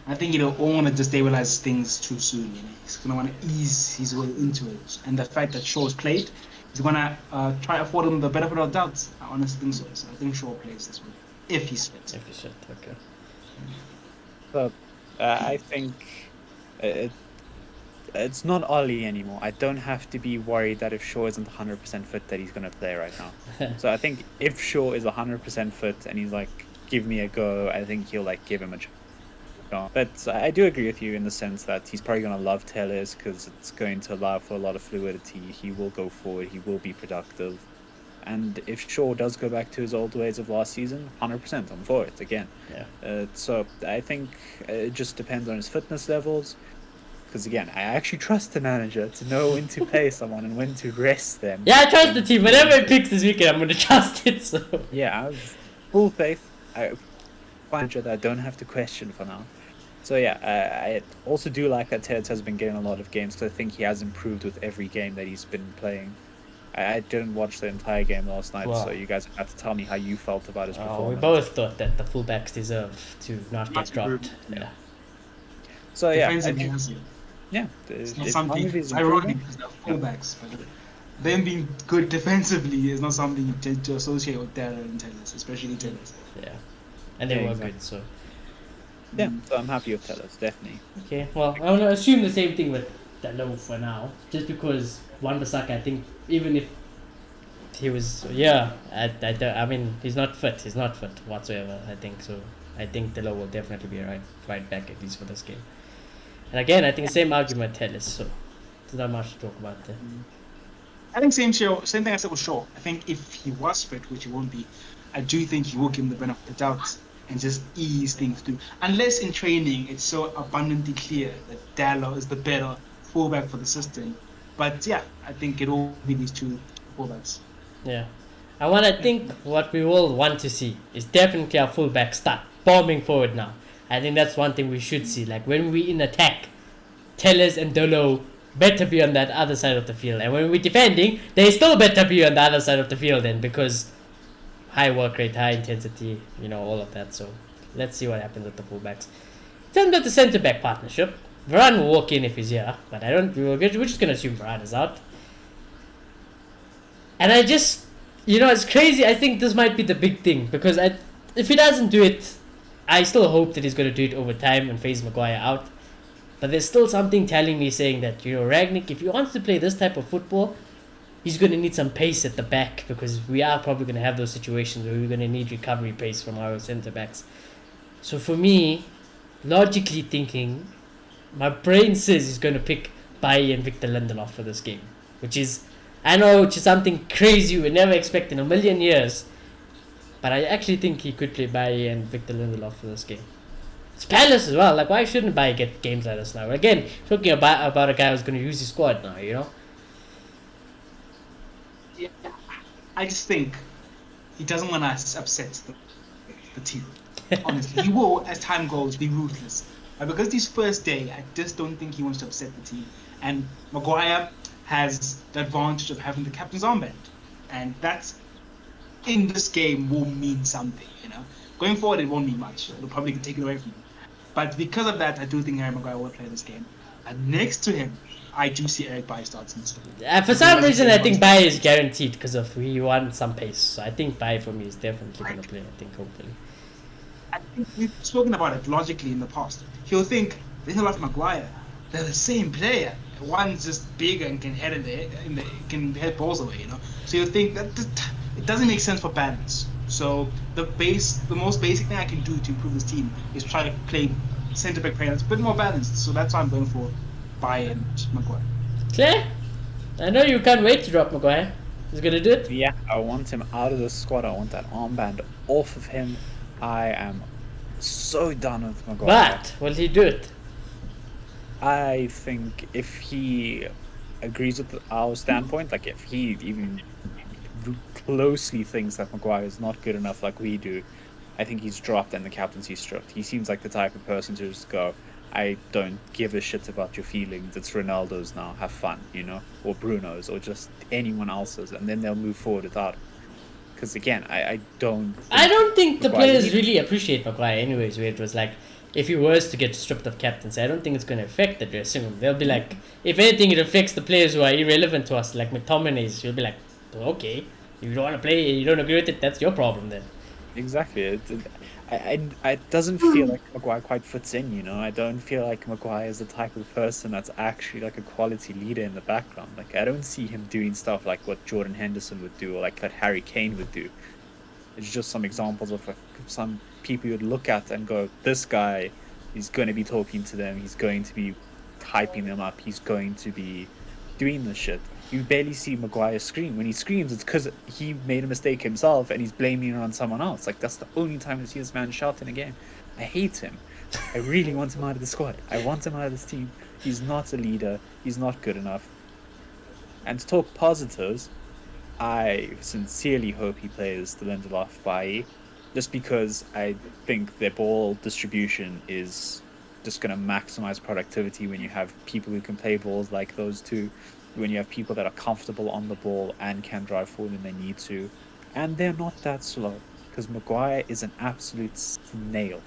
I think don't want to destabilize things too soon. He's gonna want to ease his way into it, and the fact that Shaw's played, he's gonna try to afford him the benefit of the doubt. I honestly think so. So I think Shaw plays this week if he's fit. If you should, okay. So I think it's not Ollie anymore. I don't have to be worried that if Shaw isn't 100% fit that he's going to play right now. So I think if Shaw is 100% fit and he's like, give me a go, I think he'll like give him a chance. But I do agree with you in the sense that he's probably going to love Tellez because it's going to allow for a lot of fluidity. He will go forward. He will be productive. And if Shaw does go back to his old ways of last season, 100% I'm for it again. Yeah. So I think it just depends on his fitness levels. Because again, I actually trust the manager to know when to play someone and when to rest them. Yeah, I trust the team. Whatever it picks this weekend, I'm going to trust it. So Yeah, I have full faith. Manager that I don't have to question for now. So yeah, I also do like that Tellez has been getting a lot of games because I think he has improved with every game that he's been playing. I didn't watch the entire game last night, Wow. so you guys have to tell me how you felt about his we performance. both thought that the fullbacks deserve to not get dropped. Yeah. So yeah, Defensively, it's not something. It's ironic because they're fullbacks, but them being good defensively is not something you tend to associate with Dara and Tellez, especially Tellez. Yeah. And they Yeah, were exactly. good, so. Yeah, so I'm happy with Tellez, definitely. Okay, well, I'm going to assume the same thing with Dalo for now. Just because Wan-Bissaka, I think, even if he was, I mean, he's not fit. He's not fit whatsoever, I think. So I think Dalo will definitely be right back, at least for this game. And again, I think the same argument Tellez, so there's not much to talk about there. I think same thing I said with Shaw. I think if he was fit, which he won't be, I do think he will give him the benefit of the doubt and just ease things through. Unless in training it's so abundantly clear that Dallo is the better fullback for the system. But yeah, I think it will be these two fullbacks. Yeah. I think what we will want to see is definitely our fullback start bombing forward now. I think that's one thing we should see. Like when we in attack, Tellez and Dolo better be on that other side of the field. And when we're defending, they still better be on the other side of the field then, because high work rate, high intensity, all of that. So let's see what happens with the fullbacks. In terms of the centre back partnership, Varane will walk in if he's here, but we're just gonna assume Varane is out. And I just, it's crazy. I think this might be the big thing because if he doesn't do it, I still hope that he's gonna do it over time and phase Maguire out. But there's still something telling me saying that Rangnick, if he wants to play this type of football, he's going to need some pace at the back, because we are probably going to have those situations where we're going to need recovery pace from our centre backs. So for me, logically thinking, my brain says he's going to pick Bailly and Victor Lindelof for this game, which is something crazy we never expect in a million years. But I actually think he could play Bailly and Victor Lindelof for this game. It's Palace as well. Like, why shouldn't Bailly get games like this now? Again, talking about a guy who's going to use his squad now, Yeah, I just think he doesn't want to upset the team. Honestly, he will, as time goes, be ruthless. But because this first day, I just don't think he wants to upset the team. And Maguire has the advantage of having the captain's armband, and that's in this game will mean something. Going forward, it won't mean much. It'll probably get taken away from him. But because of that, I do think Harry Maguire will play this game. And next to him, I do see Eric Bailly starting this game. For some reason, I think Bailly is guaranteed because of he won some pace. So I think Bailly for me is definitely going to play. I think hopefully. I think we've spoken about it logically in the past. He'll think Lindelof, Maguire, they're the same player. One's just bigger and can head can head balls away. So you'll think that it doesn't make sense for balance. So the most basic thing I can do to improve this team is try to play centre back player that's a bit more balanced. So that's why I'm going for Bailly and Maguire. Claire, I know you can't wait to drop Maguire. He's gonna do it. Yeah, I want him out of the squad. I want that armband off of him. I am so done with Maguire. But will he do it? I think if he agrees with our standpoint, like if he even closely thinks that Maguire is not good enough like we do, I think he's dropped and the captaincy's stripped. He seems like the type of person to just go, I don't give a shit about your feelings. It's Ronaldo's now. Have fun, or Bruno's, or just anyone else's, and then they'll move forward without him. Because again, I don't think the players really appreciate Maguire anyways, where it was like, if he was to get stripped of captaincy, I don't think it's going to affect the dressing room. They'll be like, if anything, it affects the players who are irrelevant to us, like McTominay. You'll be like, okay, if you don't want to play, you don't agree with it, that's your problem then. Exactly. It doesn't feel like Maguire quite fits in, I don't feel like Maguire is the type of person that's actually like a quality leader in the background. Like, I don't see him doing stuff like what Jordan Henderson would do, or like that Harry Kane would do. It's just some examples of some people you'd look at and go, this guy is going to be talking to them, he's going to be hyping them up, he's going to be doing this shit. You barely see Maguire scream. When he screams, it's because he made a mistake himself and he's blaming it on someone else. Like, that's the only time I see this man shout in a game. I hate him. I really want him out of the squad. I want him out of this team. He's not a leader. He's not good enough. And to talk positives, I sincerely hope he plays the Lindelof Bailly, just because I think their ball distribution is just going to maximize productivity when you have people who can play balls like those two, when you have people that are comfortable on the ball and can drive forward when they need to. And they're not that slow, because Maguire is an absolute snail.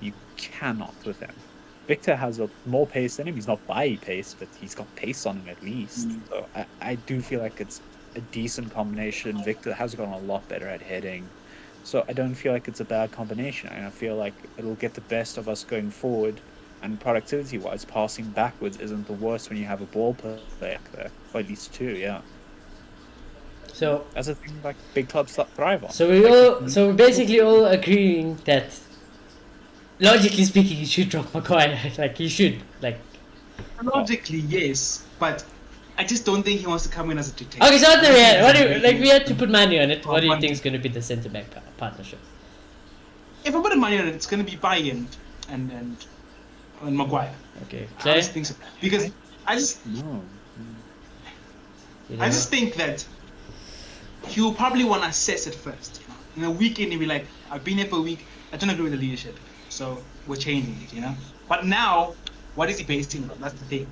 You cannot with him. Victor has more pace than him. He's not Bailly pace, but he's got pace on him at least. So I do feel like it's a decent combination. Victor has gotten a lot better at heading. So I don't feel like it's a bad combination. I feel like it'll get the best of us going forward. And productivity-wise, passing backwards isn't the worst when you have a ball player there. Or at least two, yeah. So that's a thing like big clubs thrive on. So we're basically all agreeing that, logically speaking, you should drop Maguire. Like, you should. Like, logically, yes, but I just don't think he wants to come in as a dictator. Okay, so we had to put money on it. What do you think is going to be the centre back partnership? If I put money on it, it's going to be Bailly and Maguire. Okay, Claire? I just think so, because I just think that he'll probably want to assess it first. In a weekend, he'll be like, I've been here for a week. I don't agree with the leadership, so we're changing it. But now, what is he basing it on? That's the thing.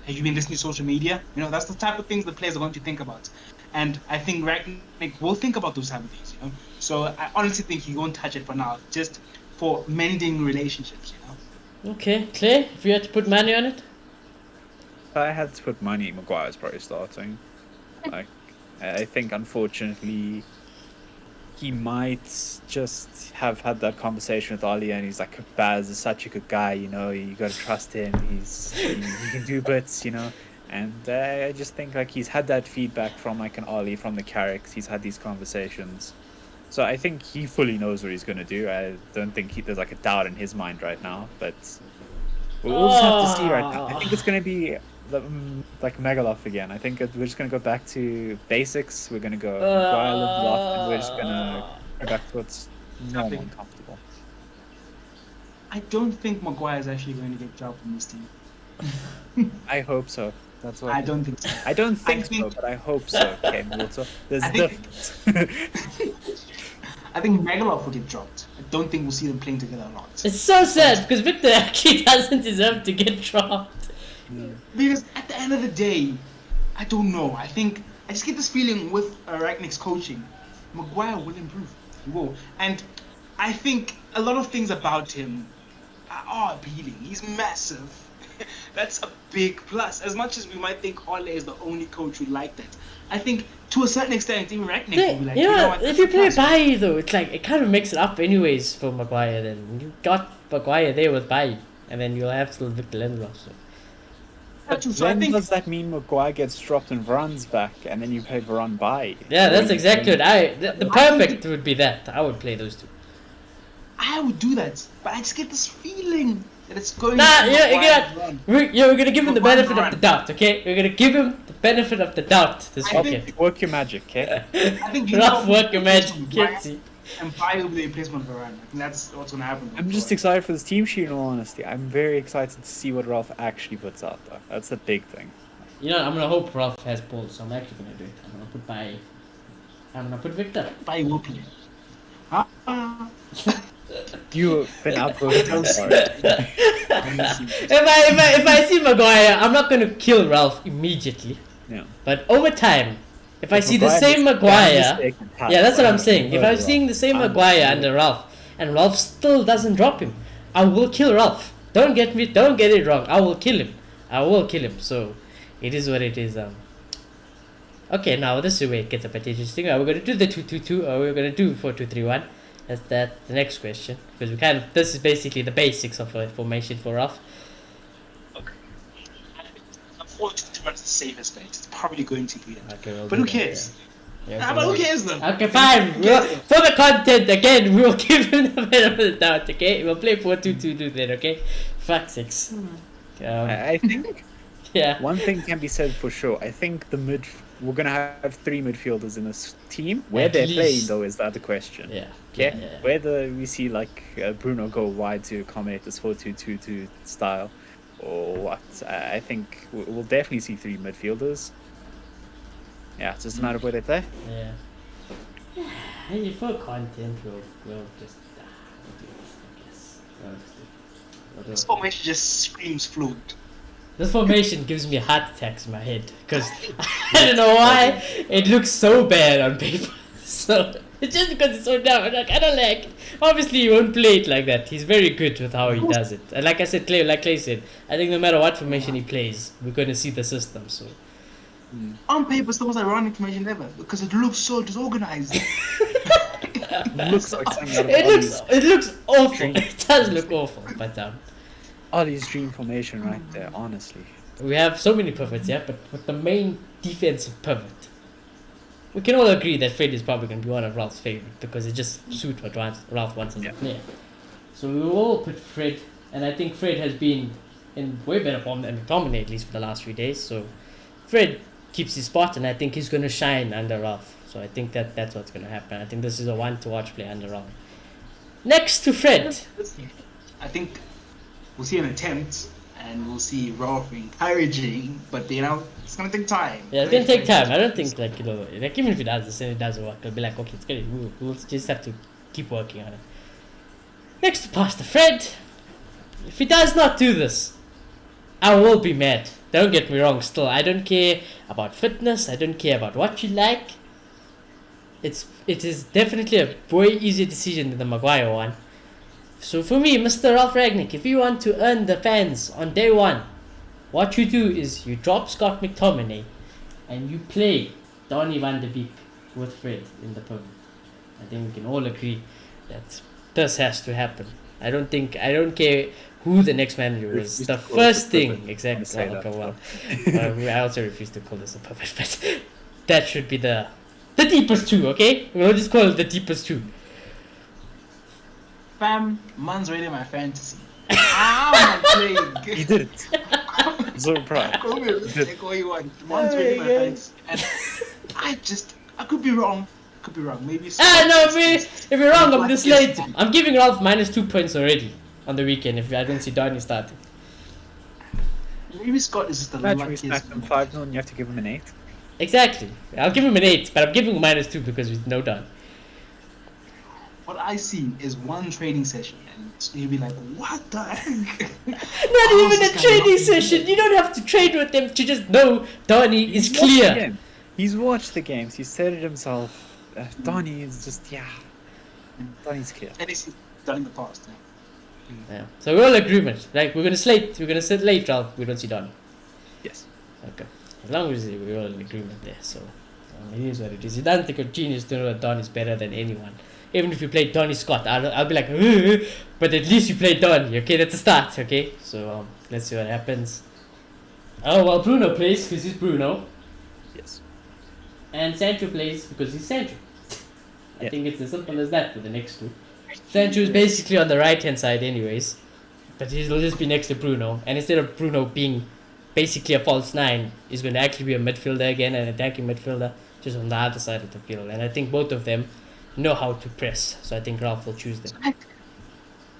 Have you been listening to social media? That's the type of things the players are going to think about. And I think Rangnick will think about those type of things, So I honestly think he won't touch it for now, just for mending relationships, Okay, Clay, if you had to put money on it? If I had to put money, Maguire's probably starting. Like, I think, unfortunately, he might just have had that conversation with Ollie, and he's like, Baz is such a good guy, you got to trust him, he can do bits, and I just think, like, he's had that feedback from, like, an Ollie, from the Carricks, he's had these conversations. So I think he fully knows what he's going to do. I don't think there's, like, a doubt in his mind right now, but we'll just have to see right now. I think it's going to be like Megaloff again. I think we're just going to go back to basics. We're going to go Maguire, Lindelof, and we're just going to go back to what's normal and comfortable. I don't think Maguire is actually going to get dropped from this team. I hope so. That's what I don't think so. I don't think so, think- but I hope so. Okay, Milton. There's I think- difference. I think Magalov will get dropped. I don't think we'll see them playing together a lot. It's so sad because Victor actually doesn't deserve to get dropped. Because at the end of the day, I don't know. I think I just get this feeling with Rangnick's coaching, Maguire will improve. He will, and I think a lot of things about him are appealing. He's massive. That's a big plus. As much as we might think Ole is the only coach who like that, I think to a certain extent even Rangnick will be like, You know, what, if that's you a play plus. Bailly though, it's like it kind of makes it up anyways for Maguire. Then you got Maguire there with Bailly, and then you'll have still Victor Lindelof. So. That's true. So I Then think does that mean Maguire gets dropped and Varane's back, and then you play Varane by? Yeah, that's Or you exactly play- what the perfect would be that. I would play those two. I would do that, but I just get this feeling that it's going Nah, to yeah, Maguire run. we're gonna give him the Maguire benefit of run. the doubt, okay? We're gonna give him the benefit of the doubt this I weekend. think- Work your magic, okay? I think Rough Lindelof work, will imagine, replace Maguire, Kitsy. and Bailly will be the replacement for Varane. I think that's what's going to happen. I'm just excited for this team sheet, in all honesty. I'm very excited to see what Ralph actually puts out, though. That's the big thing. You know, I'm gonna hope Ralph has balls, so I'm actually gonna do it. I'm gonna put Victor. Bailly will play. Huh? You've been outvoted. I'm sorry. If I see Maguire, I'm not gonna kill Ralph immediately. Yeah. But over time, if I see the Maguire same makes Maguire, mistake and pass. yeah, that's what I'm saying. If I'm Well, seeing the same I'm Maguire sure. under Ralph, and Ralph still doesn't drop him, I will kill Ralph. Don't get it wrong. I will kill him. So, it is what it is. Okay, now this is where it gets a bit interesting. Are we gonna do the 2-2-2 or we're gonna do 4-2-3-1? That's the next question, because this is basically the basics of a formation for Ralph. Okay. Unfortunately, it's the safest bet. It's probably going to be that. Okay, we'll But do who that, cares? yeah. Ah, but who cares then? Okay, fine. For the content, again, we will give him the benefit of the doubt, okay? We'll play 4-2-2-2 then, okay? Fuck sakes. I think Yeah. one thing can be said for sure. I think we're gonna have three midfielders in this team. Where At they're least. playing, though, is the other question. Yeah. Okay, Yeah. whether we see like Bruno go wide to accommodate this 4-2-2-2 style, or what, I think we'll definitely see three midfielders. Yeah, it's just a matter of where they play. Yeah. Hey, for content, we'll just we'll do it, I guess. We'll do This it. formation just screams fluid. This formation gives me heart attacks in my head because I don't know why it looks so bad on paper. So it's just because it's so dumb. I'm like, I don't like it. Obviously, he won't play it like that. He's very good with how he does it. And like I said, like Clay said, I think no matter what formation he plays, we're going to see the system. So On paper, it's the most ironic formation ever because it looks so disorganized. It looks like something out of it looks awful. Dream. It does look awful, but Ollie's dream formation right there, honestly. we have so many pivots, yeah. But with the main defensive pivot, we can all agree that Fred is probably going to be one of Ralph's favorite because it just suits what Ralph wants as a Yeah. player. So we will all put Fred, and I think Fred has been in way better form than McTominay at least for the last 3 days. So Fred keeps his spot, and I think he's going to shine under Ralph. So I think that's what's going to happen. I think this is a one to watch play under Ralph. Next to Fred. I think we'll see an attempt and we'll see Ralph encouraging, but it's gonna take time. Yeah, it's gonna take time. I don't think like even if it does, it doesn't work. It'll be like, okay, it's good. We'll just have to keep working on it. Next to Pastor Fred. If he does not do this, I will be mad. Don't get me wrong. Still, I don't care about fitness. I don't care about what you like. It is definitely a way easier decision than the Maguire one. So for me, Mr. Ralph Rangnick, if you want to earn the fans on day one, what you do is you drop Scott McTominay and you play Donny van de Beek with Fred in the pivot. I think we can all agree that this has to happen. I don't care who the next manager is. Refuse The to call it first a thing, pivot. exactly. Say Oh, that, okay, well, I also refuse to call this a pivot, but that should be the deepest two, okay? We'll just call it the deepest two. Fam, man's already my fantasy. How am I playing? He did it. So proud. Call me, take all you want. Man's already my fantasy. And I could be wrong. Maybe it's If you're wrong, I'm this late. I'm giving Ralph -2 points already on the weekend if I don't see Donny starting. maybe Scott is just the Imagine we luckiest. smacked them 5-0 and you have to give him an 8. Exactly. I'll give him an 8, but I'm giving him -2 because with no Don. What I see is one training session, and you'll be like, "What the heck?" Not even a training session. You don't have to train with them to just know Donny is He's watched the clear. game. He's watched the games. He's said it himself. Donny is just, Donny's clear. And he's done in the past. Yeah. So we're all in agreement. Like we're gonna sit late, Ralph. We don't see Donny. Yes. Okay. As long as we're all in agreement there, so it is what it is. It doesn't take a genius to know that Don is better than anyone. Even if you play Donny Scott, I'll be like, but at least you played Donny. Okay, that's a start. Okay, so let's see what happens. Oh well, Bruno plays because he's Bruno, Yes. and Sancho plays because he's Sancho. I Yeah. think it's as simple as that for the next two. Sancho is basically on the right hand side, anyways, but he'll just be next to Bruno, and instead of Bruno being basically a false 9, he's going to actually be a midfielder again, an attacking midfielder, just on the other side of the field. And I think both of them know how to press, so I think Ralph will choose them.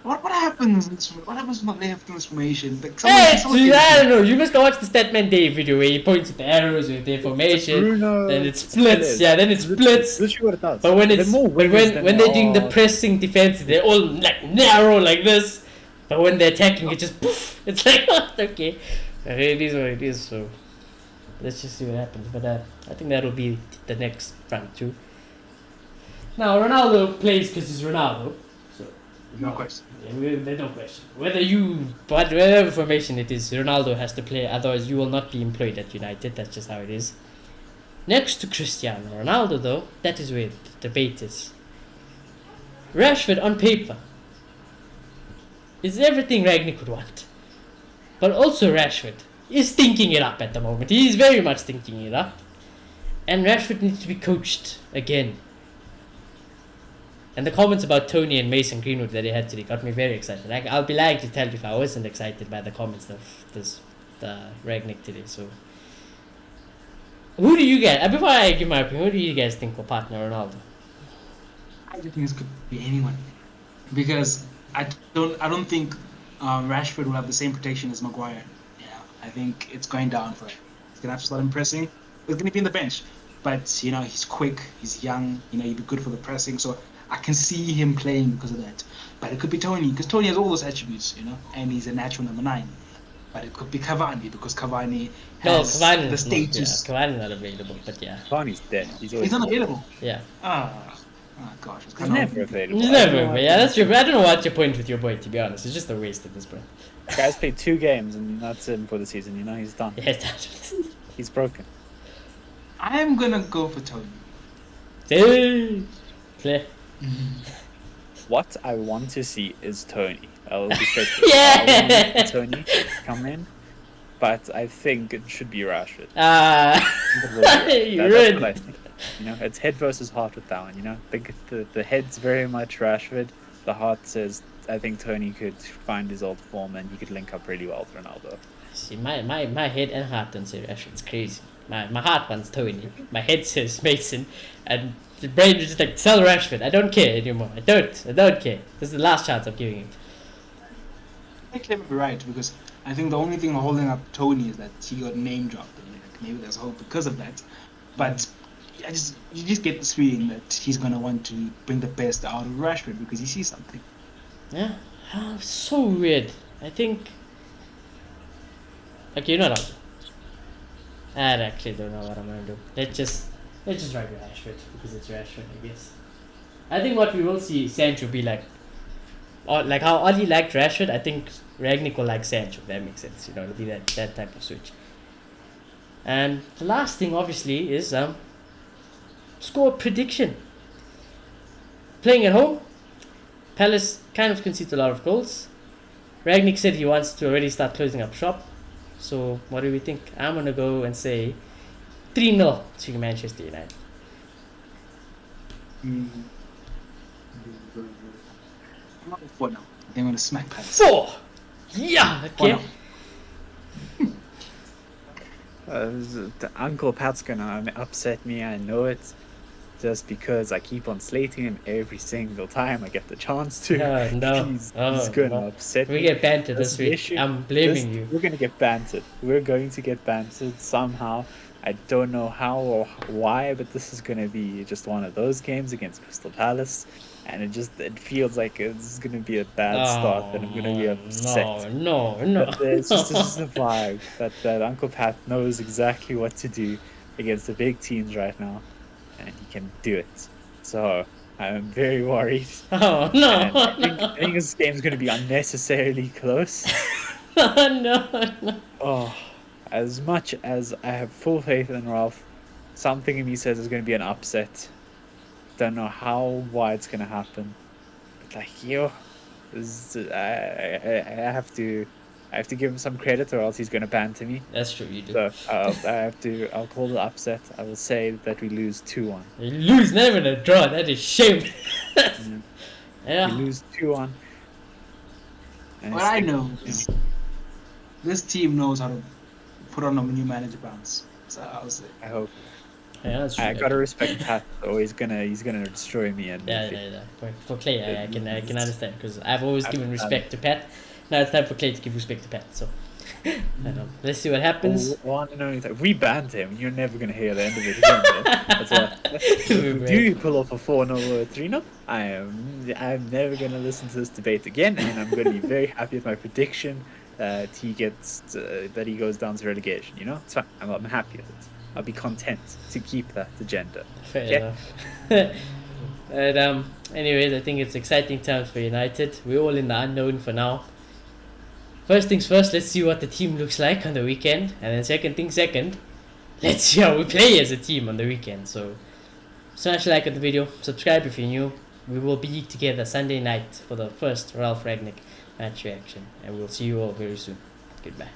What happens? What happens when they have transformation? Like Hey, someone I don't know. You must go watch the Statman Day video where he points at the arrows with the information. Bruno, Then it splits. Yeah, then it splits. Literally what it does. But when They're it's more when wingers than when they they're doing the are- pressing defense, they're all like narrow like this. But when they're attacking, it just poof. It's like okay, it is what it is. So let's just see what happens. But I think that'll be the next front two. Now Ronaldo plays because he's Ronaldo. So No question. there's no question. Whatever formation it is, Ronaldo has to play. Otherwise, you will not be employed at United. That's just how it is. Next to Cristiano Ronaldo, though, that is where the debate is. Rashford on paper is everything Rangnick would want, but also Rashford is thinking it up at the moment. He is very much thinking it up, and Rashford needs to be coached again. And the comments about Tony and Mason Greenwood that he had today got me very excited. I'll be lying to tell you if I wasn't excited by the comments of the Rangnick today. So, who do you guys? Before I give my opinion, who do you guys think will partner Ronaldo? I just think this could be anyone, because I don't think Rashford will have the same protection as Maguire. Yeah, I think it's going down for him. He's gonna have to start him pressing. He's gonna be in the bench, but he's quick, he's young. He'd be good for the pressing. So I can see him playing because of that. But it could be Tony, because Tony has all those attributes, and he's a natural number 9. But it could be Cavani, because Cavani has Cavani the is status. not, Cavani's not available, but yeah. Cavani's dead. He's always He's not available. Yeah. Oh gosh, it's He's kind never of. available. He's never, but yeah, that's true. I don't know what's your point with your boy, to be honest. It's just a waste at this point. Guy's played 2 games and that's him for the season. He's done. Yes, that's He's broken. I'm gonna go for Tony. Clear. What I want to see is Tony. I'll be straight. Yeah. I want Tony to come in, but I think it should be Rashford. You That's ruined what I it. think. It's head versus heart with that one. The head's very much Rashford. The heart says I think Tony could find his old form and he could link up really well with Ronaldo. See, my head and heart don't say Rashford. It's crazy. My heart wants Tony. My head says Mason, and the brain is just like sell Rashford. I don't care anymore. I don't care. This is the last chance I'm giving him. I think Clement be right, because I think the only thing holding up Tony is that he got name dropped. And maybe there's hope because of that. But you just get this feeling that he's gonna want to bring the best out of Rashford because he sees something. Yeah, so weird. I think. Okay, you know what? I actually don't know what I'm gonna do. Let's just write Rashford because it's Rashford, I guess. I think what we will see Sancho be like, or like how Oli liked Rashford. I think Rangnick will like Sancho. If that makes sense. It'll be that type of switch. And the last thing, obviously, is score prediction. Playing at home, Palace kind of concedes a lot of goals. Rangnick said he wants to already start closing up shop. So what do we think? I'm gonna go and say 3-0 to Manchester United. I'm not 4 now. I think I'm gonna smack Palace. 4. Yeah. Okay. 4-0. The Uncle Pat's gonna upset me. I know it. just because I keep on slating him every single time I get the chance to. No. He's Oh, gonna no. upset We me. get bantered That's this the week. issue. I'm blaming you. We're gonna get bantered. We're going to get bantered somehow. I don't know how or why, but this is gonna be just one of those games against Crystal Palace, and it feels like it's gonna be a bad start, and I'm gonna be upset. No. But it's just a vibe that Uncle Pat knows exactly what to do against the big teams right now, and he can do it. So I'm very worried, Oh, and no. I think this game's going to be unnecessarily close. No. Oh, as much as I have full faith in Ralph, something in me says it's going to be an upset. Don't know how, why it's going to happen, but like I have to give him some credit, or else he's going to banter me. That's true, you do. So I'll call the upset. I will say that we lose 2-1. You lose, not even a draw. That is shame. We Yeah. lose 2-1. And What I know is this team knows how to put on a new manager bounce. So I'll say. I hope. Yeah, that's true. I gotta respect Pat. though. He's gonna destroy me. And Yeah. For Clay, I can understand because I've always given I've- respect to Pat. Now it's time for Clay to give respect to Pat. So, let's see what happens. One and only time. If we banned him, you're never gonna hear the end of it again. Though. That's what. If we do pull off a 4-0 or a 3-0, I'm never gonna listen to this debate again, and I'm gonna be very happy with my prediction that he goes down to relegation. You know, it's fine. I'm happy with it. I'll be content to keep that agenda. Fair Okay. enough. But anyways, I think it's exciting times for United. We're all in the unknown for now. First things first, let's see what the team looks like on the weekend, and then second things second, let's see how we play as a team on the weekend. So smash a like on the video, subscribe if you're new. We will be together Sunday night for the first Ralph Rangnick match reaction, and we'll see you all very soon. Goodbye.